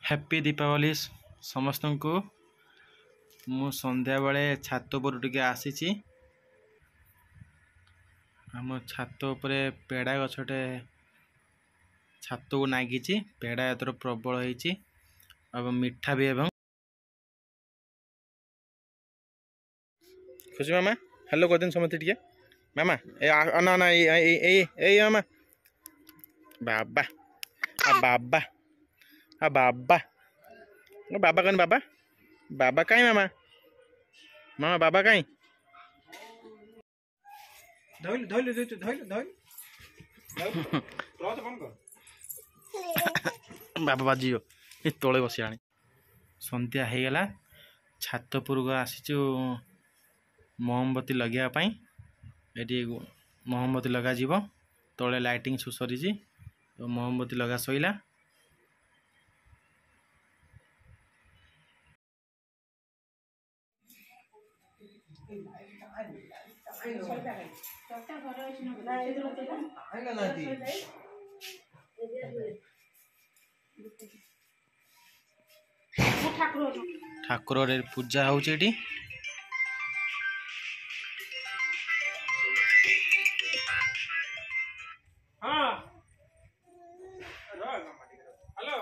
Happy Deepawali समस्त को। मु संध्या बेले छात पर टिके आसी आम छात उपरे पेड़ा गछटे छात को नागी पेड़ा एतर प्रबल होती मिठा भी एवं खुशी मामा हेलो कहते समस्त टे मामा ना ना मामा बाबा आ बाबा आ बाबा बाबा कौन बाबा बाबा कहीं मामा मामा बाबा कहीं धोइल धोइल धोइल धोइल धोइल बाबा बाजियो ये तले बसिया संध्या हो गला छात पुरक आसीचु मोमबत्ती लगे ये मोमबत्ती लगा जीव तले लाइटिंग सुसरी तो मोमबत्ती लगा सईला ठाकुर पूजा होची हेलो